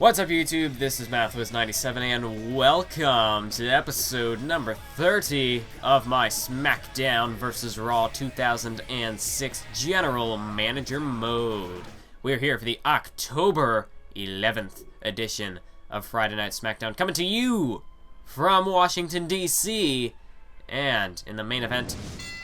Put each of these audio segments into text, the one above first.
What's up, YouTube? This is MathWiz97 and welcome to episode number 30 of my SmackDown vs. Raw 2006 General Manager mode. We're here for the October 11th edition of Friday Night SmackDown, coming to you from Washington, D.C. And in the main event,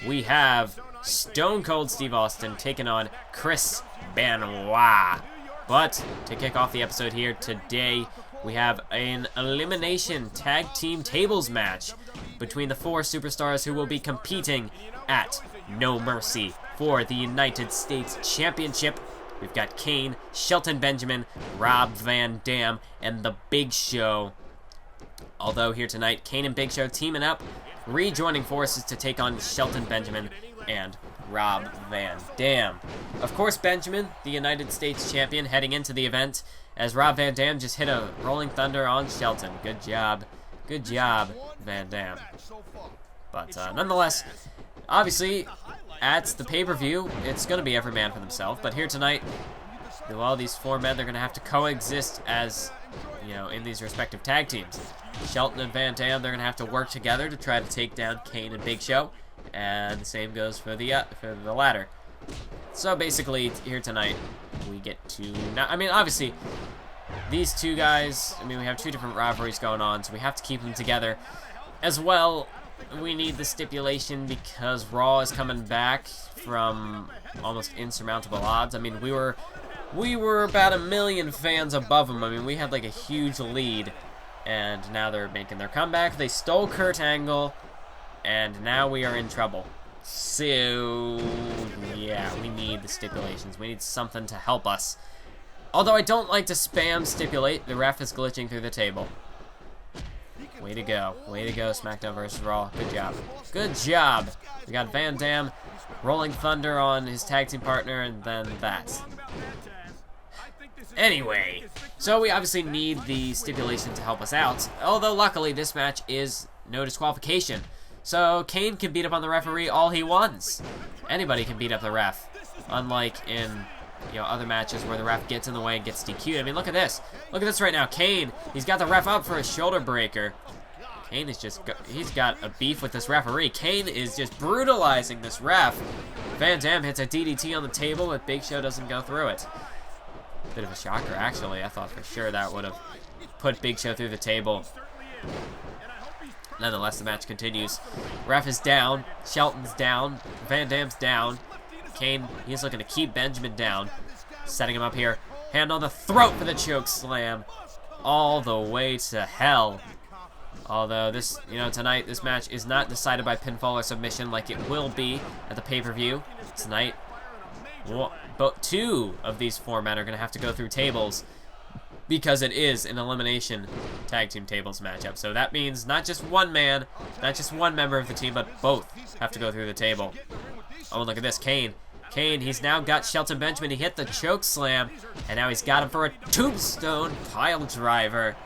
we have Stone Cold Steve Austin taking on Chris Benoit. But to kick off the episode here today, we have an elimination tag team tables match between the four superstars who will be competing at No Mercy for the United States Championship. We've got Kane, Shelton Benjamin, Rob Van Dam, and the Big Show. Although here tonight, Kane and Big Show teaming up, rejoining forces to take on Shelton Benjamin and Rob Van Dam. Of course, Benjamin, the United States champion, heading into the event, as Rob Van Dam just hit a Rolling Thunder on Shelton. Good job, Van Dam. But nonetheless, obviously, at the pay-per-view, it's going to be every man for themselves. But here tonight, well, these four men, they're going to have to coexist as, you know, in these respective tag teams. Shelton and Van Dam, they're going to have to work together to try to take down Kane and Big Show. And the same goes for the latter. So basically, here tonight, we get to... Now, I mean, obviously, these two guys, I mean, we have two different rivalries going on, so we have to keep them together. As well, we need the stipulation because Raw is coming back from almost insurmountable odds. I mean, we were about 1 million fans above them. I mean, we had like a huge lead, and now they're making their comeback. They stole Kurt Angle, and now we are in trouble. So, yeah, we need the stipulations. We need something to help us. Although I don't like to spam stipulate, the ref is glitching through the table. Way to go. Way to go, SmackDown vs. Raw. Good job. Good job. We got Van Dam rolling thunder on his tag team partner, and then that. Anyway, so we obviously need the stipulation to help us out. Although, luckily, this match is no disqualification. So Kane can beat up on the referee all he wants. Anybody can beat up the ref. Unlike in, you know, other matches where the ref gets in the way and gets DQ'd. I mean, look at this. Look at this right now. Kane, he's got the ref up for a shoulder breaker. Kane is just, he's got a beef with this referee. Kane is just brutalizing this ref. Van Dam hits a DDT on the table, but Big Show doesn't go through it. Bit of a shocker, actually. I thought for sure that would have put Big Show through the table. Nonetheless, the match continues. Ref is down. Shelton's down. Van Dam's down. Kane, he's looking to keep Benjamin down. Setting him up here. Hand on the throat for the choke slam. All the way to hell. Although this, you know, tonight, this match is not decided by pinfall or submission like it will be at the pay-per-view. Tonight, but two of these four men are going to have to go through tables, because it is an elimination tag team tables matchup. So that means not just one man, not just one member of the team, but both have to go through the table. Oh, look at this. Kane, he's now got Shelton Benjamin. He hit the choke slam, and now he's got him for a tombstone pile driver.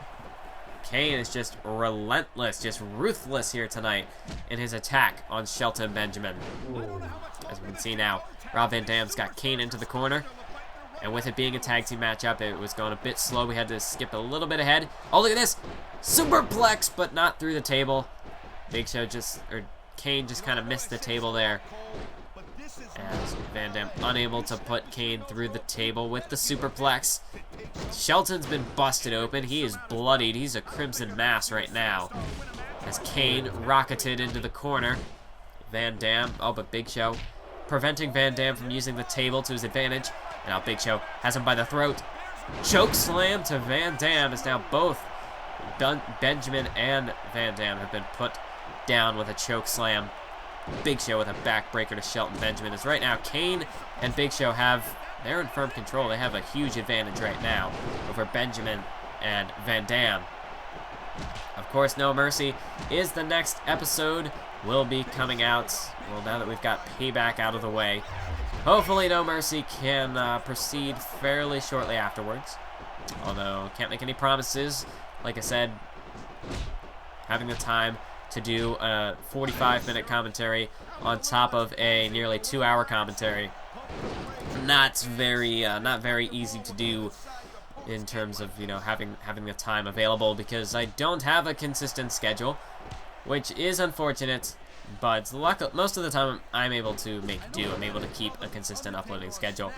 Kane is just relentless, just ruthless here tonight in his attack on Shelton Benjamin. As we can see now, Rob Van Dam's got Kane into the corner. And with it being a tag team matchup, it was going a bit slow. We had to skip a little bit ahead. Oh, look at this. Superplex, but not through the table. Big Show Kane just kind of missed the table there. As Van Dam unable to put Kane through the table with the superplex. Shelton's been busted open. He is bloodied. He's a crimson mass right now. As Kane rocketed into the corner. Van Dam, oh, but Big Show preventing Van Dam from using the table to his advantage. And now Big Show has him by the throat. Choke slam to Van Dam as now both Benjamin and Van Dam have been put down with a choke slam. Big Show with a backbreaker to Shelton Benjamin. As right now, Kane and Big Show they're in firm control. They have a huge advantage right now over Benjamin and Van Dam. Of course, No Mercy is the next episode. Will be coming out, well, now that we've got Payback out of the way. Hopefully No Mercy can proceed fairly shortly afterwards. Although, can't make any promises. Like I said, having the time to do a 45-minute commentary on top of a nearly 2-hour commentary. Not very easy to do in terms of, you know, having the time available, because I don't have a consistent schedule, which is unfortunate, but most of the time I'm able to make do. I'm able to keep a consistent uploading schedule.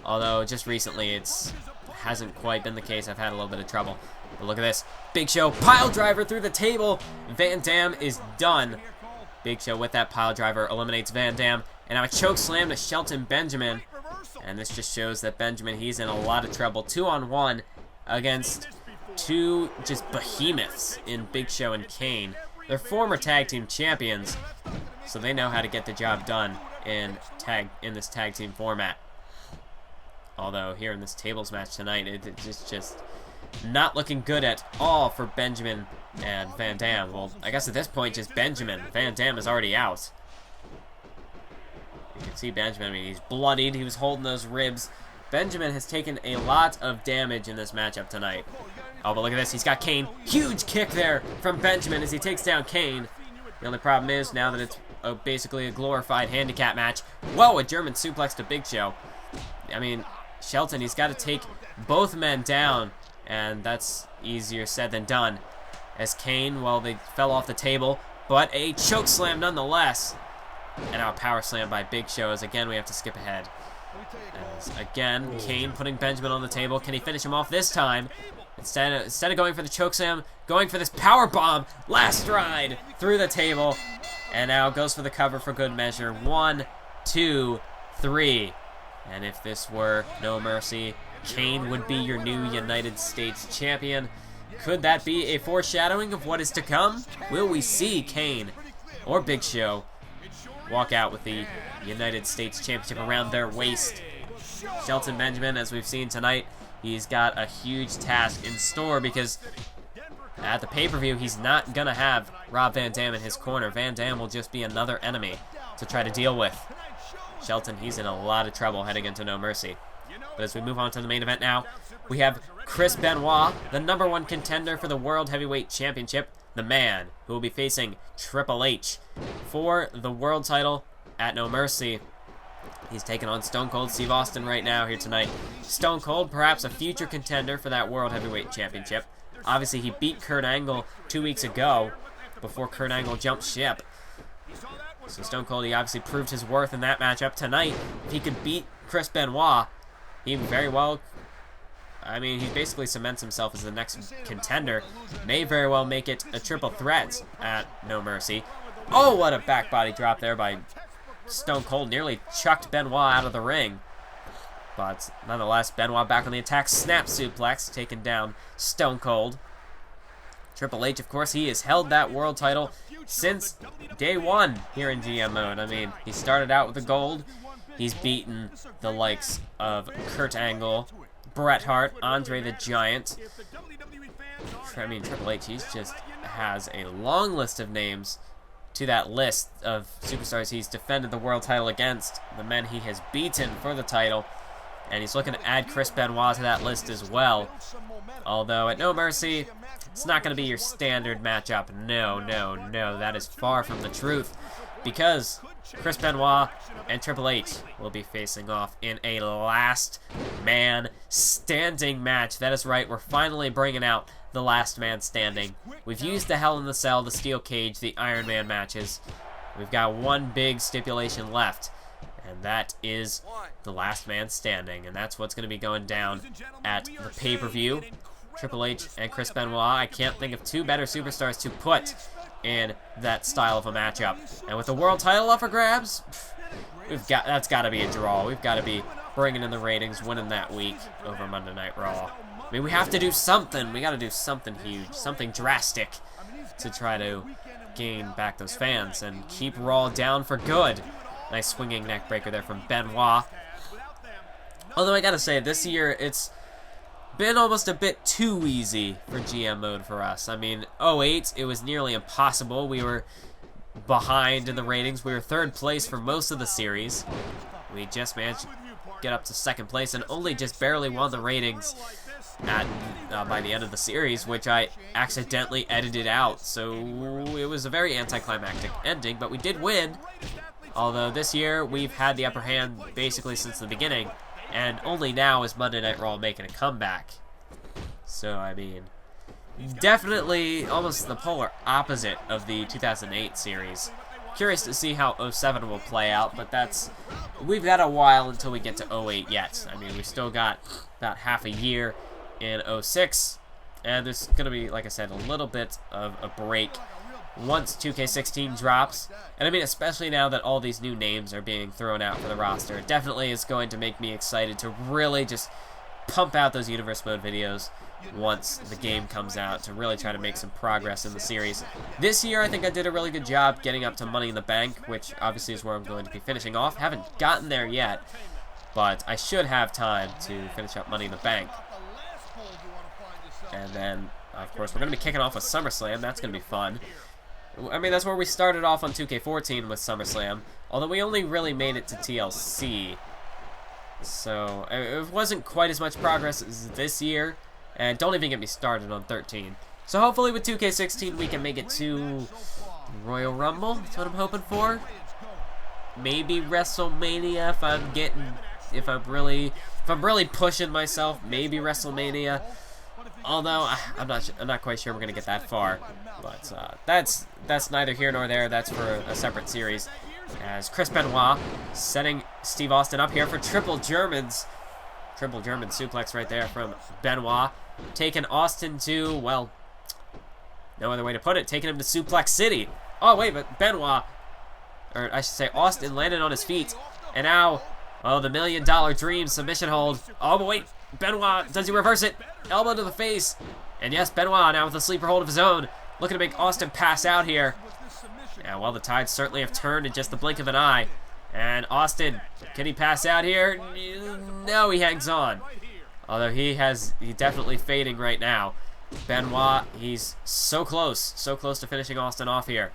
Although just recently hasn't quite been the case. I've had a little bit of trouble. But look at this. Big Show pile driver through the table. Van Dam is done. Big Show with that pile driver eliminates Van Dam. And now a choke slam to Shelton Benjamin. And this just shows that Benjamin, he's in a lot of trouble. 2-on-1 against two just behemoths in Big Show and Kane. They're former tag team champions, so they know how to get the job done in this tag team format. Although here in this tables match tonight, it's just not looking good at all for Benjamin and Van Dam. Well, I guess at this point, just Benjamin. Van Dam is already out. You can see Benjamin, I mean, he's bloodied. He was holding those ribs. Benjamin has taken a lot of damage in this matchup tonight. Oh, but look at this. He's got Kane. Huge kick there from Benjamin as he takes down Kane. The only problem is now that it's basically a glorified handicap match. Whoa, a German suplex to Big Show. I mean, Shelton, he's got to take both men down, and that's easier said than done. As Kane, well, they fell off the table, but a choke slam nonetheless. And now a power slam by Big Show, as again we have to skip ahead. As again, Kane putting Benjamin on the table. Can he finish him off this time? Instead of going for the chokeslam, going for this power bomb, last ride through the table, and now goes for the cover for good measure. 1, 2, 3. And if this were No Mercy, Kane would be your new United States champion. Could that be a foreshadowing of what is to come? Will we see Kane or Big Show walk out with the United States Championship around their waist? Shelton Benjamin, as we've seen tonight, he's got a huge task in store, because at the pay-per-view, he's not going to have Rob Van Dam in his corner. Van Dam will just be another enemy to try to deal with. Shelton, he's in a lot of trouble heading into No Mercy. But as we move on to the main event now, we have Chris Benoit, the #1 contender for the World Heavyweight Championship, the man who will be facing Triple H for the world title at No Mercy. He's taking on Stone Cold Steve Austin right now here tonight. Stone Cold, perhaps a future contender for that World Heavyweight Championship. Obviously, he beat Kurt Angle 2 weeks ago before Kurt Angle jumped ship. So Stone Cold, he obviously proved his worth in that matchup. Tonight, if he could beat Chris Benoit, he very well, I mean, he basically cements himself as the next contender. May very well make it a triple threat at No Mercy. Oh, what a back body drop there by Stone Cold. Nearly chucked Benoit out of the ring. But nonetheless, Benoit back on the attack. Snap suplex, taking down Stone Cold. Triple H, of course, he has held that world title since day one here in GM mode. I mean, he started out with the gold. He's beaten the likes of Kurt Angle, Bret Hart, Andre the Giant. I mean, Triple H, he just has a long list of names to that list of superstars he's defended the world title against, the men he has beaten for the title, and he's looking to add Chris Benoit to that list as well. Although at No Mercy, it's not going to be your standard matchup. No, no, no, that is far from the truth, because Chris Benoit and Triple H will be facing off in a last man standing match. That is right, we're finally bringing out the last man standing. We've used the Hell in the Cell, the Steel Cage, the Iron Man matches. We've got one big stipulation left, and that is the last man standing, and that's what's going to be going down at the pay-per-view. Triple H and Chris Benoit, I can't think of two better superstars to put in that style of a matchup. And with the world title up for grabs, that's got to be a draw. We've got to be bringing in the ratings, winning that week over Monday Night Raw. I mean, we have to do something. We got to do something huge, something drastic to try to gain back those fans and keep Raw down for good. Nice swinging neck breaker there from Benoit. Although I got to say, this year it's been almost a bit too easy for GM mode for us. I mean, 08, it was nearly impossible. We were behind in the ratings. We were third place for most of the series. We just managed to get up to second place and only just barely won the ratings by the end of the series, which I accidentally edited out. So it was a very anticlimactic ending, but we did win. Although this year we've had the upper hand basically since the beginning, and only now is Monday Night Raw making a comeback. So, I mean, definitely almost the polar opposite of the 2008 series. Curious to see how 07 will play out, but we've got a while until we get to 08 yet. I mean, we've still got about half a year in 06, and there's going to be, like I said, a little bit of a break once 2K16 drops. And I mean, especially now that all these new names are being thrown out for the roster, it definitely is going to make me excited to really just pump out those Universe Mode videos once the game comes out, to really try to make some progress in the series. This year, I think I did a really good job getting up to Money in the Bank, which obviously is where I'm going to be finishing off. Haven't gotten there yet, but I should have time to finish up Money in the Bank. And then, of course, we're going to be kicking off with SummerSlam. That's going to be fun. I mean, that's where we started off on 2K14 with SummerSlam, although we only really made it to TLC. So, it wasn't quite as much progress as this year. And don't even get me started on 13. So hopefully with 2K16 we can make it to Royal Rumble. That's what I'm hoping for. Maybe WrestleMania if I'm really pushing myself. Maybe WrestleMania. Although I'm not quite sure we're gonna get that far. But that's neither here nor there. That's for a separate series. As Chris Benoit setting Steve Austin up here for Triple German suplex right there from Benoit. Taking Austin to, well, no other way to put it, taking him to Suplex City. Oh, wait, but Benoit, or I should say Austin, landed on his feet. And now, oh, the $1 Million Dream submission hold. Oh, but wait, Benoit, does he reverse it? Elbow to the face. And yes, Benoit now with a sleeper hold of his own, looking to make Austin pass out here. Yeah, well, the tides certainly have turned in just the blink of an eye. And Austin, can he pass out here? No, he hangs on. Although he's definitely fading right now. Benoit, he's so close to finishing Austin off here.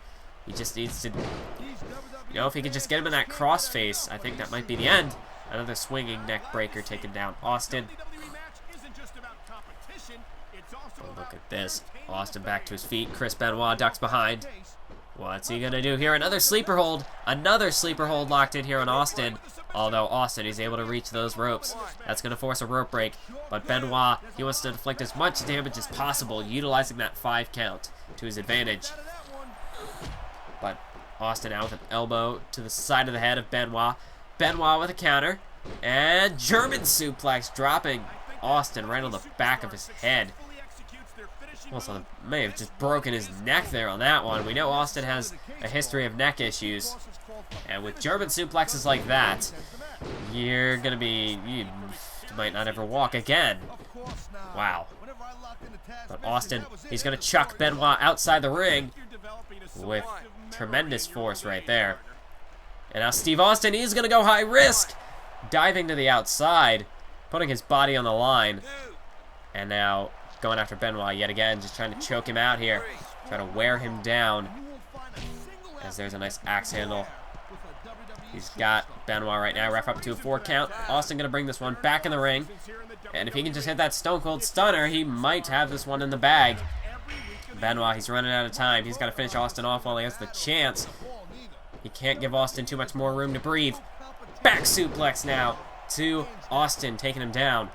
He just needs to, you know, if he can just get him in that crossface, I think that might be the end. Another swinging neck breaker taking down Austin. Oh, look at this. Austin back to his feet. Chris Benoit ducks behind. What's he gonna do here? Another sleeper hold locked in here on Austin. Although Austin is able to reach those ropes. That's gonna force a rope break. But Benoit, he wants to inflict as much damage as possible, utilizing that 5 count to his advantage. But Austin out with an elbow to the side of the head of Benoit. Benoit with a counter. And German suplex, dropping Austin right on the back of his head. Also, may have just broken his neck there on that one. We know Austin has a history of neck issues. And with German suplexes like that, you might not ever walk again. Wow. But Austin, he's going to chuck Benoit outside the ring with tremendous force right there. And now Steve Austin, he's going to go high risk. Diving to the outside, putting his body on the line. And now going after Benoit yet again, just trying to choke him out here. Trying to wear him down. As there's a nice axe handle. He's got Benoit right now. Ref up to a 4 count. Austin going to bring this one back in the ring. And if he can just hit that Stone Cold Stunner, he might have this one in the bag. Benoit, he's running out of time. He's got to finish Austin off while he has the chance. He can't give Austin too much more room to breathe. Back suplex now to Austin, taking him down.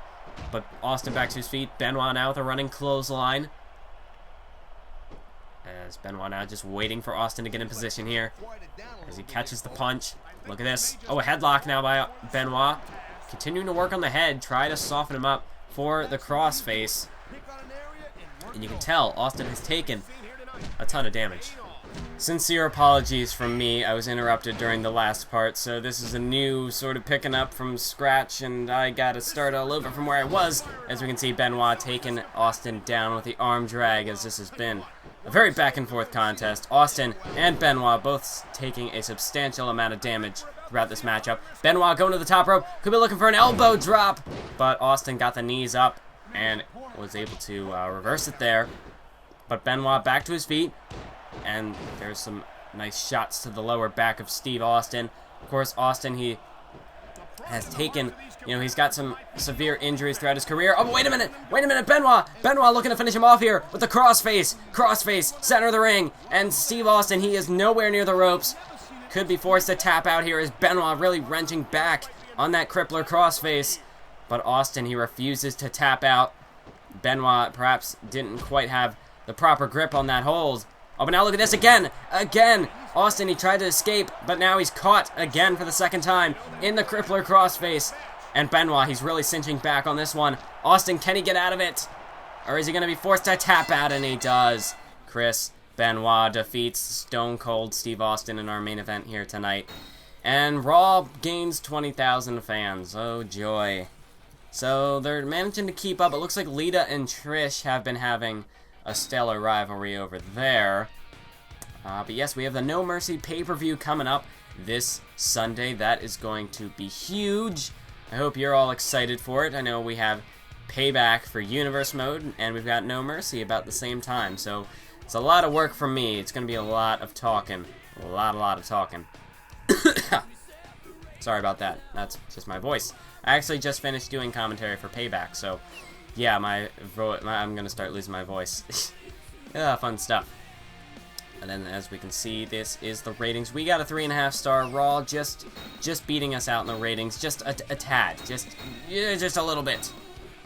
But Austin back to his feet. Benoit now with a running clothesline. As Benoit now just waiting for Austin to get in position here. As he catches the punch. Look at this. Oh, a headlock now by Benoit. Continuing to work on the head. Try to soften him up for the crossface. And you can tell Austin has taken a ton of damage. Sincere apologies from me. I was interrupted during the last part, so this is a new sort of picking up from scratch, and I gotta start all over from where I was. As we can see, Benoit taking Austin down with the arm drag, as this has been a very back and forth contest. Austin and Benoit both taking a substantial amount of damage throughout this matchup. Benoit going to the top rope, could be looking for an elbow drop, but Austin got the knees up and was able to reverse it there. But Benoit back to his feet. And there's some nice shots to the lower back of Steve Austin. Of course, Austin, he has taken, he's got some severe injuries throughout his career. Oh, wait a minute, Benoit looking to finish him off here with the crossface, center of the ring. And Steve Austin, he is nowhere near the ropes. Could be forced to tap out here as Benoit really wrenching back on that crippler crossface. But Austin, he refuses to tap out. Benoit perhaps didn't quite have the proper grip on that hold. Oh, but now look at this again! Again! Austin, he tried to escape, but now he's caught again for the second time in the crippler crossface. And Benoit, he's really cinching back on this one. Austin, can he get out of it? Or is he going to be forced to tap out? And he does. Chris Benoit defeats Stone Cold Steve Austin in our main event here tonight. And Raw gains 20,000 fans. Oh, joy. So they're managing to keep up. It looks like Lita and Trish have been having a stellar rivalry over there. But yes, we have the No Mercy pay-per-view coming up this Sunday. That is going to be huge. I hope you're all excited for it. I know we have Payback for Universe Mode, and we've got No Mercy about the same time. So it's a lot of work for me. It's going to be a lot of talking. A lot of talking. Sorry about that. That's just my voice. I actually just finished doing commentary for Payback, so yeah, I'm going to start losing my voice. Fun stuff. And then, as we can see, this is the ratings. We got a 3.5-star Raw, just beating us out in the ratings, just a tad, just a little bit.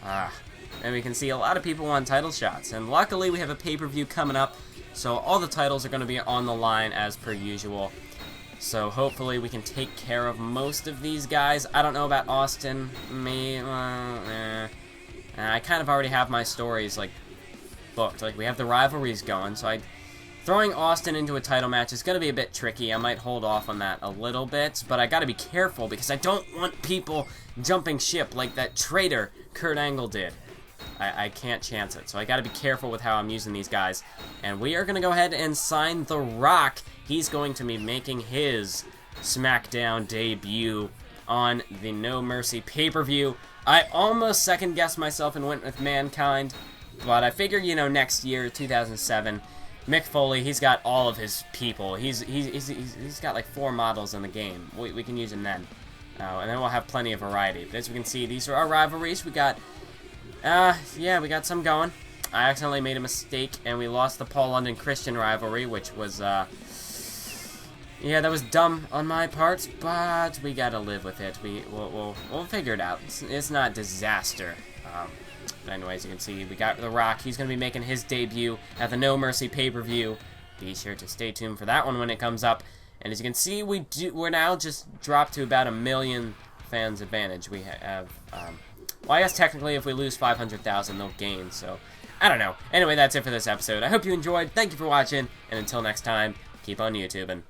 And we can see a lot of people want title shots, and luckily we have a pay-per-view coming up, so all the titles are going to be on the line as per usual. So hopefully we can take care of most of these guys. I don't know about Austin. I kind of already have my stories like booked. Like, we have the rivalries going, so throwing Austin into a title match is going to be a bit tricky. I might hold off on that a little bit, but I got to be careful because I don't want people jumping ship like that traitor Kurt Angle did. I can't chance it, so I got to be careful with how I'm using these guys. And we are going to go ahead and sign The Rock. He's going to be making his SmackDown debut on the No Mercy pay-per-view. I almost second-guessed myself and went with Mankind, but I figured, you know, next year, 2007, Mick Foley, he's got all of his people. He's got like 4 models in the game. We can use him then. And then we'll have plenty of variety. But as we can see, these are our rivalries. We got, yeah, we got some going. I accidentally made a mistake, and we lost the Paul London Christian rivalry, which was, yeah, that was dumb on my part, but we gotta live with it. We'll figure it out. It's not disaster. But anyways, you can see we got The Rock. He's gonna be making his debut at the No Mercy pay-per-view. Be sure to stay tuned for that one when it comes up. And as you can see, we're now just dropped to about 1 million fans advantage. We have, well, I guess technically if we lose 500,000, they'll gain. So I don't know. Anyway, that's it for this episode. I hope you enjoyed. Thank you for watching, and until next time, keep on YouTubing.